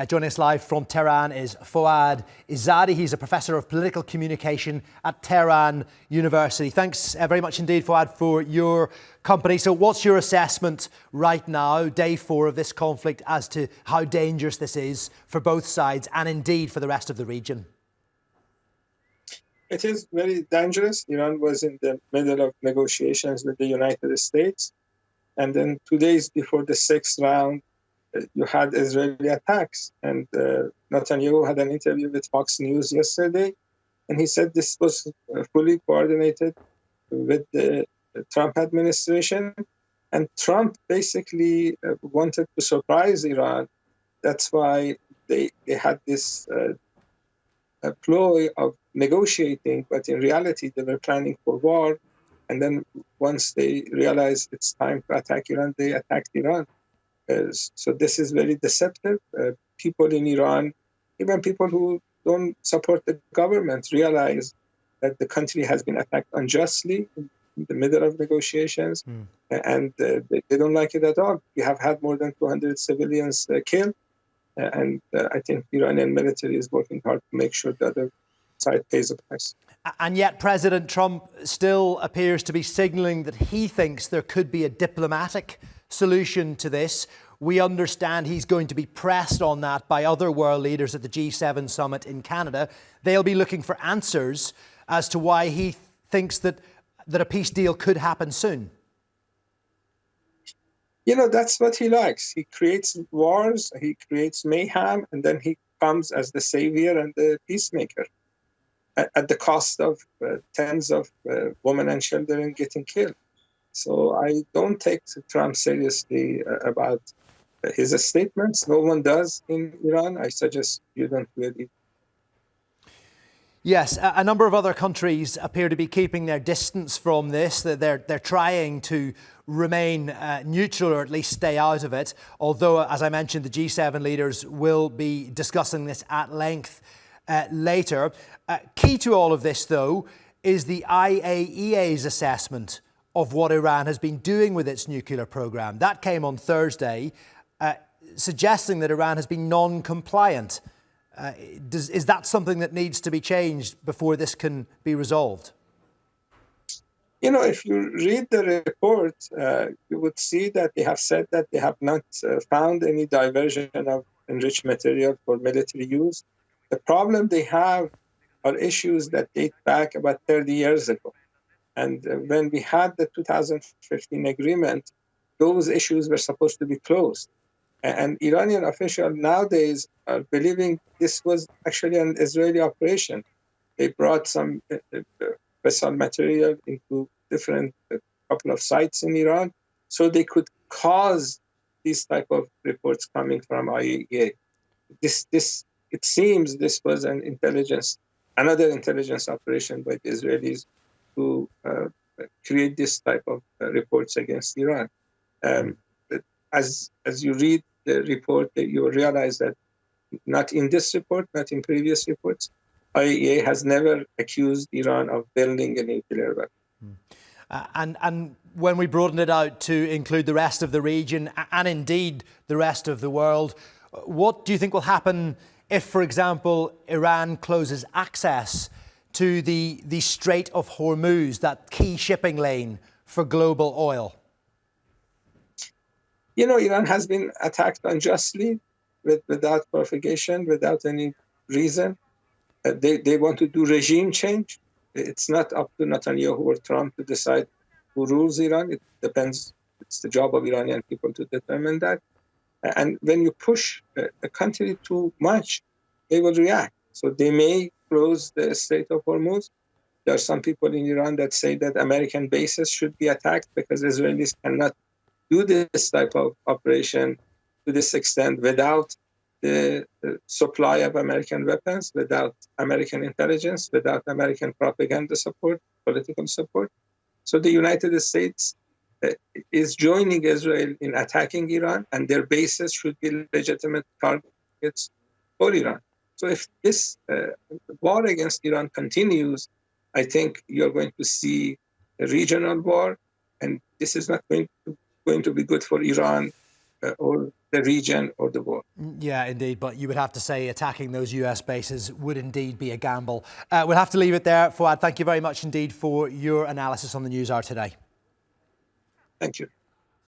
Joining us live from Tehran is Foad Izadi. He's a professor of political communication at Tehran University. Thanks very much indeed, Foad, for your company. So what's your assessment right now, day 4 of this conflict, as to how dangerous this is for both sides and indeed for the rest of the region? It is very dangerous. Iran was in the middle of negotiations with the United States. And then 2 days before the 6th round, you had Israeli attacks. And Netanyahu had an interview with Fox News yesterday, and he said this was fully coordinated with the Trump administration. And Trump basically wanted to surprise Iran. That's why they had this ploy of negotiating, but in reality, they were planning for war. And then once they realized it's time to attack Iran, they attacked Iran. So this is very deceptive. People in Iran, even people who don't support the government, realize that the country has been attacked unjustly in the middle of negotiations, and they don't like it at all. We have had more than 200 civilians killed, and I think the Iranian military is working hard to make sure the other side pays the price. And yet President Trump still appears to be signaling that he thinks there could be a diplomatic solution to this. We understand he's going to be pressed on that by other world leaders at the G7 summit in Canada. They'll be looking for answers as to why he thinks that a peace deal could happen soon. You know, that's what he likes. He creates wars, he creates mayhem, and then he comes as the savior and the peacemaker at the cost of tens of women and children getting killed. So I don't take Trump seriously about his statements. No one does in Iran. I suggest you don't do it. Yes, a number of other countries appear to be keeping their distance from this. They're trying to remain neutral, or at least stay out of it. Although, as I mentioned, the G7 leaders will be discussing this at length later. Key to all of this, though, is the IAEA's assessment of what Iran has been doing with its nuclear program. That came on Thursday, suggesting that Iran has been non-compliant. Is that something that needs to be changed before this can be resolved? You know, if you read the report, you would see that they have said that they have not found any diversion of enriched material for military use. The problem they have are issues that date back about 30 years ago. And when we had the 2015 agreement, those issues were supposed to be closed. And Iranian officials nowadays are believing this was actually an Israeli operation. They brought some fissile material into different couple of sites in Iran, so they could cause these type of reports coming from IAEA. It seems this was another intelligence operation by the Israelis to create this type of reports against Iran. As you read the report, you will realize that not in this report, not in previous reports, IAEA has never accused Iran of building a nuclear weapon. And when we broaden it out to include the rest of the region and indeed the rest of the world, what do you think will happen if, for example, Iran closes access to the Strait of Hormuz, that key shipping lane for global oil? You know, Iran has been attacked unjustly without provocation, without any reason. They want to do regime change. It's not up to Netanyahu or Trump to decide who rules Iran. It depends. It's the job of Iranian people to determine that. And when you push a country too much, they will react. So they may close the Strait of Hormuz. There are some people in Iran that say that American bases should be attacked because Israelis cannot do this type of operation to this extent without the supply of American weapons, without American intelligence, without American propaganda support, political support. So the United States is joining Israel in attacking Iran, and their bases should be legitimate targets for Iran. So if this war against Iran continues, I think you're going to see a regional war, and this is not going to be good for Iran or the region or the world. Yeah, indeed. But you would have to say attacking those US bases would indeed be a gamble. We'll have to leave it there. Foad, thank you very much indeed for your analysis on the NewsHour today. Thank you.